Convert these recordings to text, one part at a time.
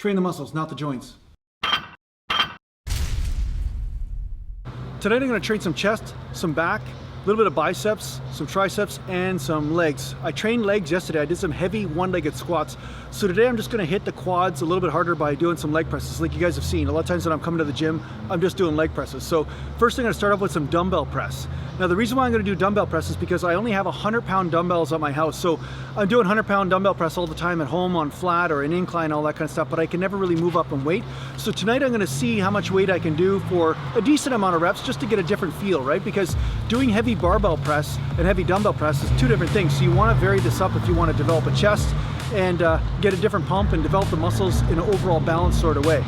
Train the muscles, not the joints. Today I'm going to train some chest, some back, a little bit of biceps, some triceps, and some legs. I trained legs yesterday. I did some heavy one-legged squats. So today I'm just going to hit the quads a little bit harder by doing some leg presses. Like you guys have seen, a lot of times when I'm coming to the gym, I'm just doing leg presses. So first thing I'm going to start off with some dumbbell press. Now the reason why I'm going to do dumbbell press is because I only have 100-pound dumbbells at my house. So I'm doing 100-pound dumbbell press all the time at home on flat or an incline, all that kind of stuff, but I can never really move up in weight. So tonight I'm going to see how much weight I can do for a decent amount of reps just to get a different feel, right? Because doing heavy barbell press and heavy dumbbell press is two different things. So you want to vary this up if you want to develop a chest and get a different pump and develop the muscles in an overall balanced sort of way.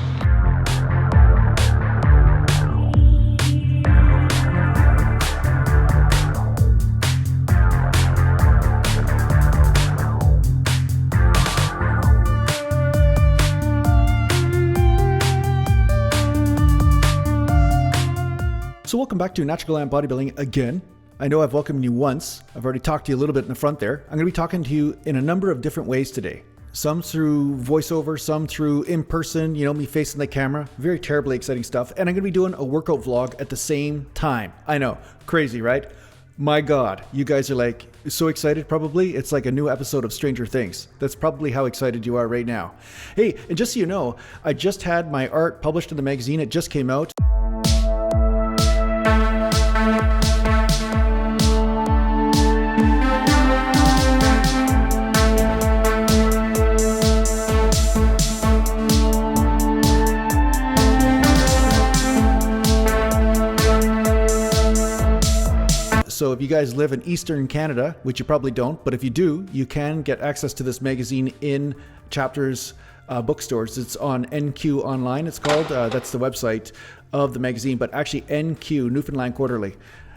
So welcome back to Natural Gallant Bodybuilding again. I know I've welcomed you once. I've already talked to you a little bit in the front there. I'm going to be talking to you in a number of different ways today. Some through voiceover, some through in person, you know, me facing the camera. Very terribly exciting stuff. And I'm going to be doing a workout vlog at the same time. I know, crazy, right? My God, you guys are like so excited probably. It's like a new episode of Stranger Things. That's probably how excited you are right now. Hey, and just so you know, I just had my art published in the magazine. It just came out. So if you guys live in Eastern Canada, which you probably don't, but if you do, you can get access to this magazine in Chapters bookstores. It's on NQ Online, it's called. That's the website of the magazine, but actually NQ, Newfoundland Quarterly.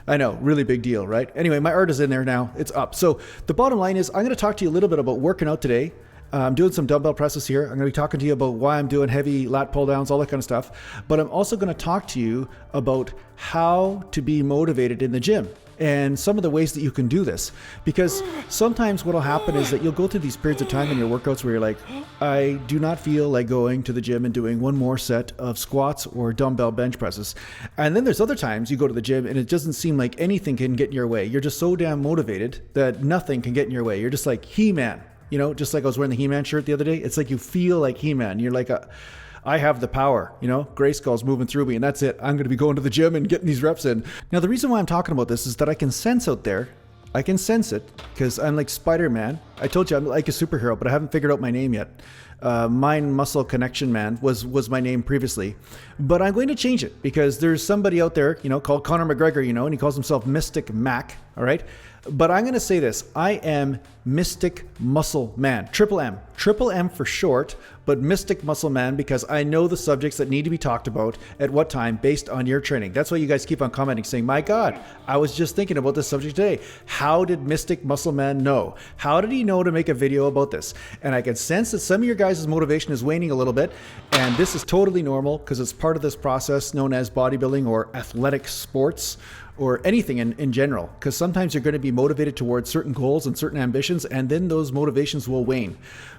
I know, really big deal, right? Anyway, my art is in there now. It's up. So the bottom line is I'm going to talk to you a little bit about working out today. I'm doing some dumbbell presses here. I'm going to be talking to you about why I'm doing heavy lat pull downs, all that kind of stuff. But I'm also going to talk to you about how to be motivated in the gym and some of the ways that you can do this. Because sometimes what will happen is that you'll go through these periods of time in your workouts where you're like, I do not feel like going to the gym and doing one more set of squats or dumbbell bench presses. And then there's other times you go to the gym and it doesn't seem like anything can get in your way. You're just so damn motivated that nothing can get in your way. You're just like He-Man, you know, just like I was wearing the He-Man shirt the other day. It's like you feel like He-Man. You're like I have the power, you know, Grayskull's moving through me and that's it. I'm going to be going to the gym and getting these reps in. Now, the reason why I'm talking about this is that I can sense out there. I can sense it because I'm like Spider-Man. I told you I'm like a superhero, but I haven't figured out my name yet. Mind Muscle Connection Man was my name previously, but I'm going to change it because there's somebody out there, you know, called Conor McGregor, you know, and he calls himself Mystic Mac. All right. But I'm going to say this. I am Mystic Muscle Man. Triple M for short, but Mystic Muscle Man because I know the subjects that need to be talked about at what time based on your training. That's why you guys keep on commenting saying, my God, I was just thinking about this subject today. How did Mystic Muscle Man know? How did he know to make a video about this? And I can sense that some of your guys' motivation is waning a little bit. And this is totally normal because it's part of this process known as bodybuilding or athletic sports, or anything in general, because sometimes you're going to be motivated towards certain goals and certain ambitions, and then those motivations will wane.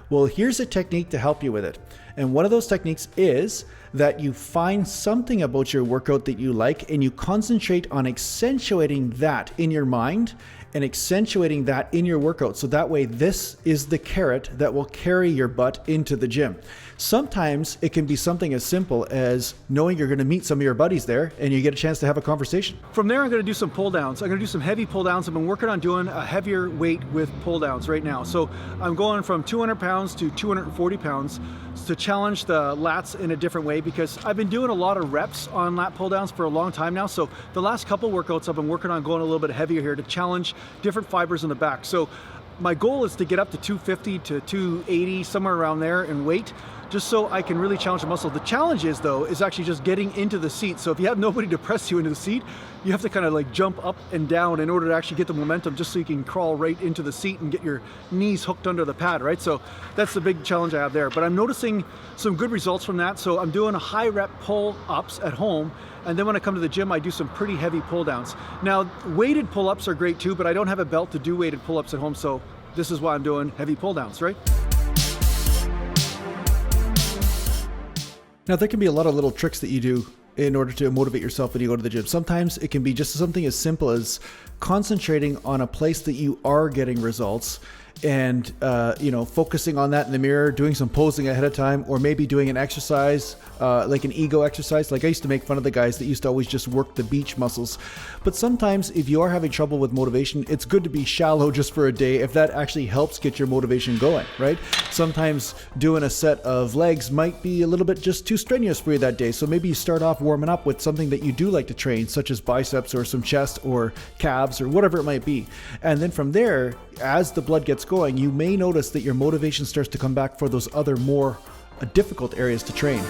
Well, here's a technique to help you with it. And one of those techniques is that you find something about your workout that you like, and you concentrate on accentuating that in your mind and accentuating that in your workout. So that way, this is the carrot that will carry your butt into the gym. Sometimes it can be something as simple as knowing you're going to meet some of your buddies there and you get a chance to have a conversation. From there, I'm going to do some pull downs. I'm going to do some heavy pull downs. I've been working on doing a heavier weight with pull downs right now. So I'm going from 200 pounds to 240 pounds to challenge the lats in a different way because I've been doing a lot of reps on lat pull downs for a long time now. So the last couple workouts I've been working on going a little bit heavier here to challenge different fibers in the back. So my goal is to get up to 250 to 280, somewhere around there in weight, just so I can really challenge the muscle. The challenge is though, is actually just getting into the seat. So if you have nobody to press you into the seat, you have to kind of like jump up and down in order to actually get the momentum just so you can crawl right into the seat and get your knees hooked under the pad, right? So that's the big challenge I have there. But I'm noticing some good results from that. So I'm doing a high rep pull ups at home. And then when I come to the gym, I do some pretty heavy pull downs. Now, weighted pull ups are great too, but I don't have a belt to do weighted pull ups at home. So this is why I'm doing heavy pull downs, right? Now, there can be a lot of little tricks that you do in order to motivate yourself when you go to the gym. Sometimes it can be just something as simple as concentrating on a place that you are getting results and, focusing on that in the mirror, doing some posing ahead of time, or maybe doing an exercise, like an ego exercise. Like I used to make fun of the guys that used to always just work the beach muscles. But sometimes if you are having trouble with motivation, it's good to be shallow just for a day if that actually helps get your motivation going, right? Sometimes doing a set of legs might be a little bit just too strenuous for you that day. So maybe you start off warming up with something that you do like to train, such as biceps or some chest or calves or whatever it might be. And then from there, as the blood gets going, you may notice that your motivation starts to come back for those other more difficult areas to train.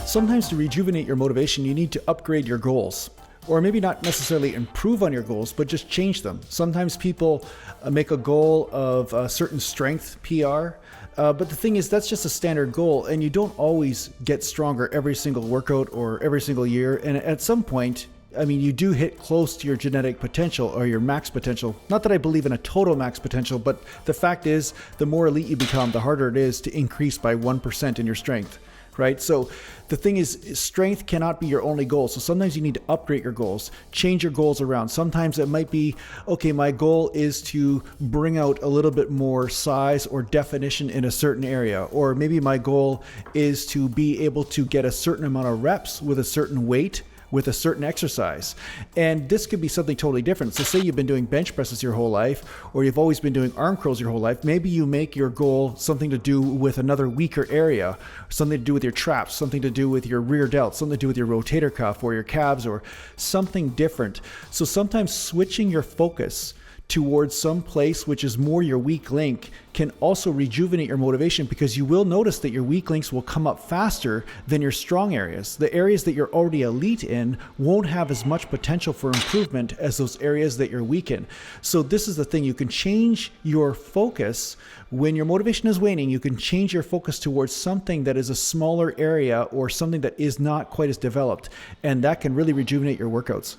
Sometimes to rejuvenate your motivation, you need to upgrade your goals. Or maybe not necessarily improve on your goals, but just change them. Sometimes people make a goal of a certain strength, PR, but the thing is that's just a standard goal and you don't always get stronger every single workout or every single year. And at some point, you do hit close to your genetic potential or your max potential. Not that I believe in a total max potential, but the fact is the more elite you become, the harder it is to increase by 1% in your strength. Right? So the thing is, strength cannot be your only goal. So sometimes you need to upgrade your goals, change your goals around. Sometimes it might be, okay, my goal is to bring out a little bit more size or definition in a certain area. Or maybe my goal is to be able to get a certain amount of reps with a certain weight, with a certain exercise. And this could be something totally different. So say you've been doing bench presses your whole life, or you've always been doing arm curls your whole life. Maybe you make your goal something to do with another weaker area, something to do with your traps, something to do with your rear delt, something to do with your rotator cuff or your calves or something different. So sometimes switching your focus towards some place which is more your weak link can also rejuvenate your motivation, because you will notice that your weak links will come up faster than your strong areas. The areas that you're already elite in won't have as much potential for improvement as those areas that you're weak in. So this is the thing, you can change your focus when your motivation is waning. You can change your focus towards something that is a smaller area or something that is not quite as developed, and that can really rejuvenate your workouts.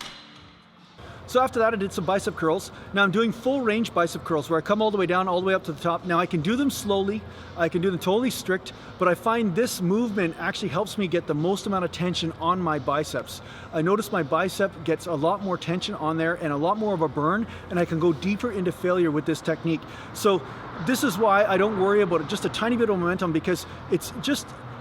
So after that, I did some bicep curls. Now I'm doing full range bicep curls where I come all the way down, all the way up to the top. Now I can do them slowly, I can do them totally strict, but I find this movement actually helps me get the most amount of tension on my biceps. I notice my bicep gets a lot more tension on there and a lot more of a burn, and I can go deeper into failure with this technique. So this is why I don't worry about it, just a tiny bit of momentum, because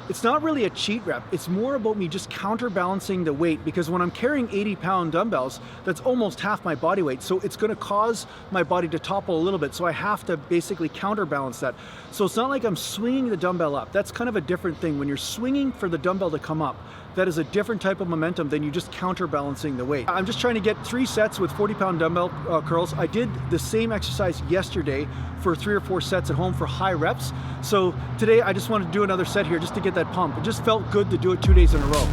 it's not really a cheat rep. It's more about me just counterbalancing the weight, because when I'm carrying 80-pound dumbbells, that's almost half my body weight. So it's gonna cause my body to topple a little bit. So I have to basically counterbalance that. So it's not like I'm swinging the dumbbell up. That's kind of a different thing. When you're swinging for the dumbbell to come up, that is a different type of momentum than you just counterbalancing the weight. I'm just trying to get 3 sets with 40-pound dumbbell curls. I did the same exercise yesterday for 3 or 4 sets at home for high reps. So today I just wanted to do another set here just to get that pump. It just felt good to do it 2 days in a row.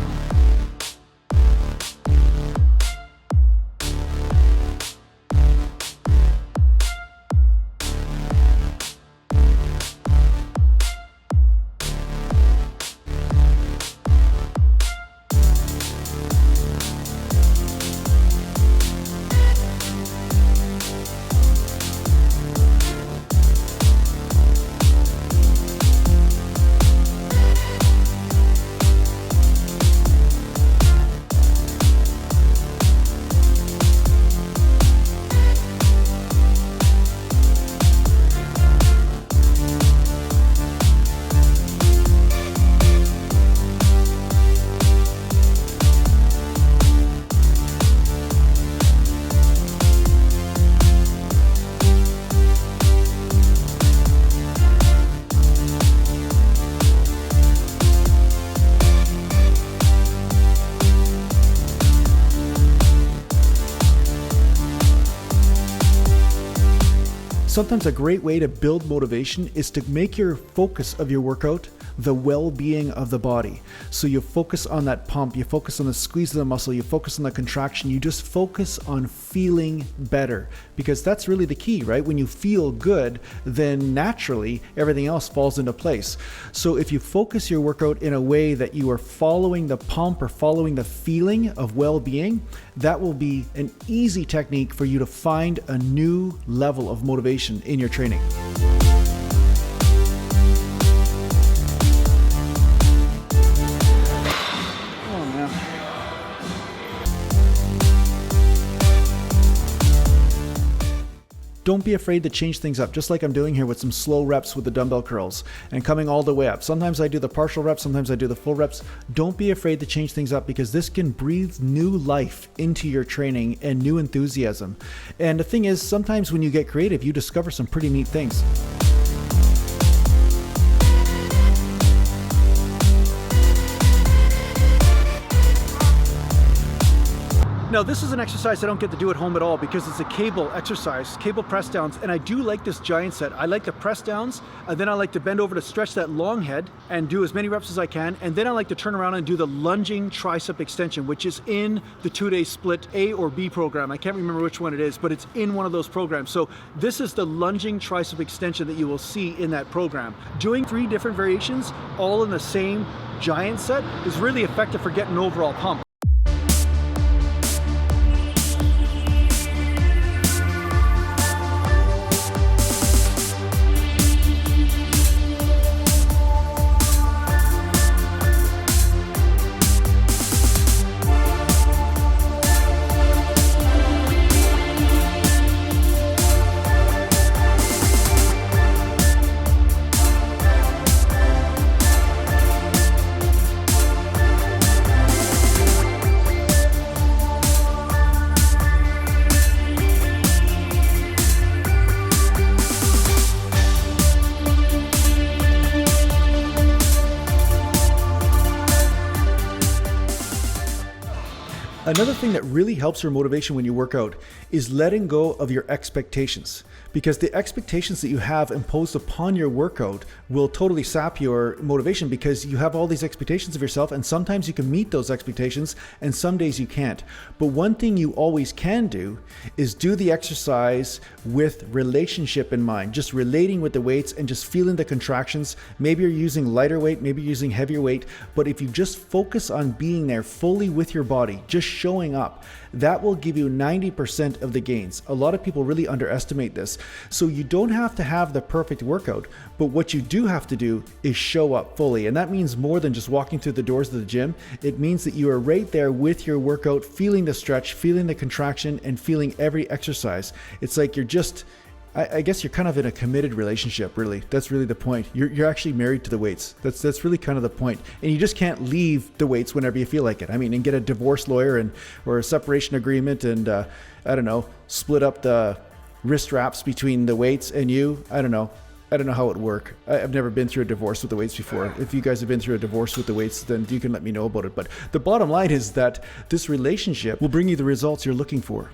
Sometimes a great way to build motivation is to make your focus of your workout the well-being of the body. So you focus on that pump, you focus on the squeeze of the muscle, you focus on the contraction, you just focus on feeling better, because that's really the key, right? When you feel good, then naturally everything else falls into place. So if you focus your workout in a way that you are following the pump or following the feeling of well-being, that will be an easy technique for you to find a new level of motivation in your training. Don't be afraid to change things up, just like I'm doing here with some slow reps with the dumbbell curls and coming all the way up. Sometimes I do the partial reps, sometimes I do the full reps. Don't be afraid to change things up, because this can breathe new life into your training and new enthusiasm. And the thing is, sometimes when you get creative, you discover some pretty neat things. Now this is an exercise I don't get to do at home at all, because it's a cable exercise, cable press downs, and I do like this giant set. I like the press downs, and then I like to bend over to stretch that long head and do as many reps as I can, and then I like to turn around and do the lunging tricep extension, which is in the 2-day split A or B program. I can't remember which one it is, but it's in one of those programs. So this is the lunging tricep extension that you will see in that program. Doing 3 different variations all in the same giant set is really effective for getting an overall pump. Another thing that really helps your motivation when you work out is letting go of your expectations, because the expectations that you have imposed upon your workout will totally sap your motivation, because you have all these expectations of yourself, and sometimes you can meet those expectations and some days you can't. But one thing you always can do is do the exercise with relationship in mind, just relating with the weights and just feeling the contractions. Maybe you're using lighter weight, maybe you're using heavier weight, but if you just focus on being there fully with your body, just showing up, that will give you 90% of the gains. A lot of people really underestimate this. So you don't have to have the perfect workout, but what you do have to do is show up fully. And that means more than just walking through the doors of the gym. It means that you are right there with your workout, feeling the stretch, feeling the contraction, and feeling every exercise. It's like you're just, I guess you're kind of in a committed relationship, really. That's really the point. You're actually married to the weights. That's really kind of the point. And you just can't leave the weights whenever you feel like it. I mean, and get a divorce lawyer or a separation agreement and, I don't know, split up the wrist wraps between the weights and you. I don't know. I don't know how it would work. I've never been through a divorce with the weights before. If you guys have been through a divorce with the weights, then you can let me know about it. But the bottom line is that this relationship will bring you the results you're looking for.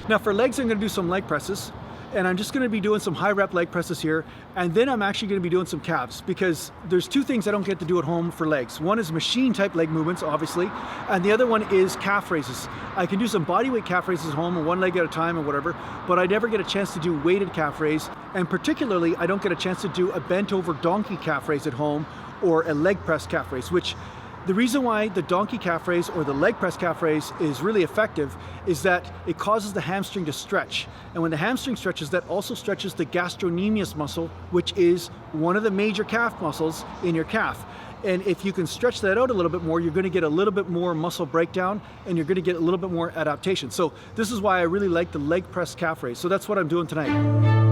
Now for legs, I'm going to do some leg presses. and I'm just gonna be doing some high rep leg presses here, and then I'm actually gonna be doing some calves, because there's two things I don't get to do at home for legs. One is machine type leg movements, obviously, and the other one is calf raises. I can do some bodyweight calf raises at home, one leg at a time or whatever, but I never get a chance to do weighted calf raise, and particularly I don't get a chance to do a bent over donkey calf raise at home or a leg press calf raise, which the reason why the donkey calf raise or the leg press calf raise is really effective is that it causes the hamstring to stretch. And when the hamstring stretches, that also stretches the gastrocnemius muscle, which is one of the major calf muscles in your calf. And if you can stretch that out a little bit more, you're gonna get a little bit more muscle breakdown, and you're gonna get a little bit more adaptation. So this is why I really like the leg press calf raise. So that's what I'm doing tonight.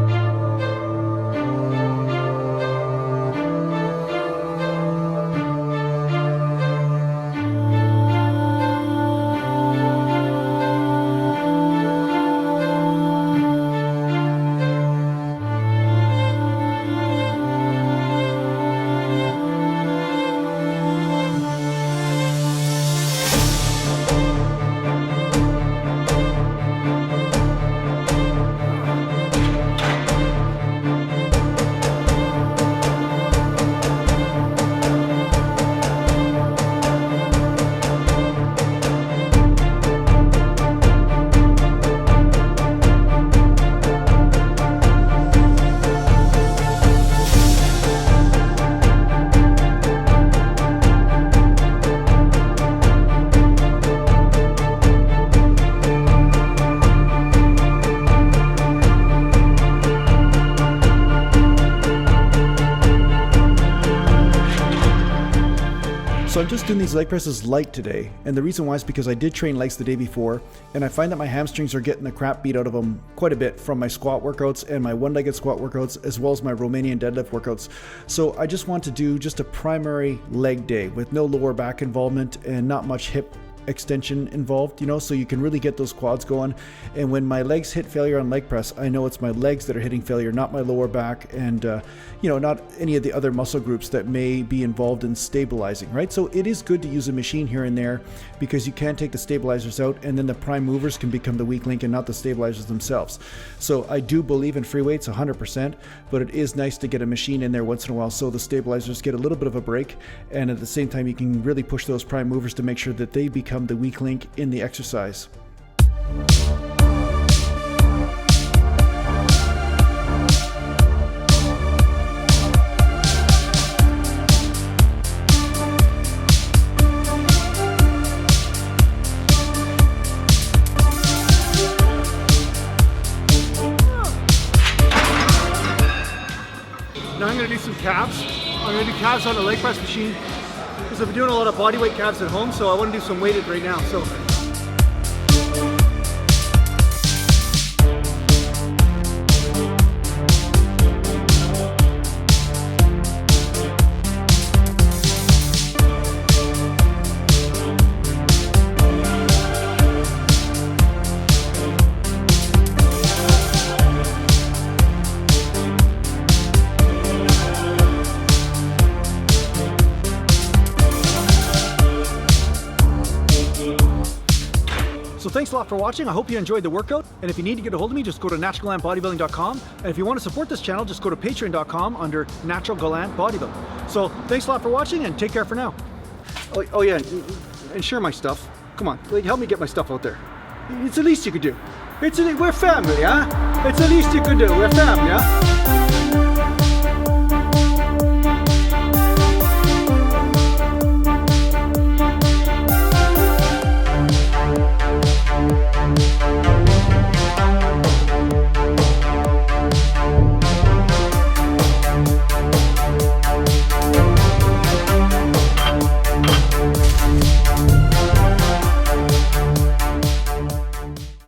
So I'm just doing these leg presses light today, and the reason why is because I did train legs the day before, and I find that my hamstrings are getting the crap beat out of them quite a bit from my squat workouts and my one-legged squat workouts, as well as my Romanian deadlift workouts. So I just want to do just a primary leg day with no lower back involvement and not much hip extension involved, you know, so you can really get those quads going. And when my legs hit failure on leg press, I know it's my legs that are hitting failure, not my lower back, and you know, not any of the other muscle groups that may be involved in stabilizing, right? So it is good to use a machine here and there, because you can take the stabilizers out, and then the prime movers can become the weak link and not the stabilizers themselves. So I do believe in free weights 100%, but it is nice to get a machine in there once in a while so the stabilizers get a little bit of a break, and at the same time you can really push those prime movers to make sure that they become the weak link in the exercise. Now I'm going to do some calves. I'm going to do calves on the leg press machine because I've been doing a lot of bodyweight calves at home, so I want to do some weighted right now. So thanks a lot for watching. I hope you enjoyed the workout. And if you need to get a hold of me, just go to naturalgallantbodybuilding.com. And if you want to support this channel, just go to patreon.com under Natural Gallant Bodybuilding. So thanks a lot for watching, and take care for now. Oh yeah, and share my stuff. Come on, help me get my stuff out there. It's the least you could do. We're family, huh? It's the least you could do. We're family, huh?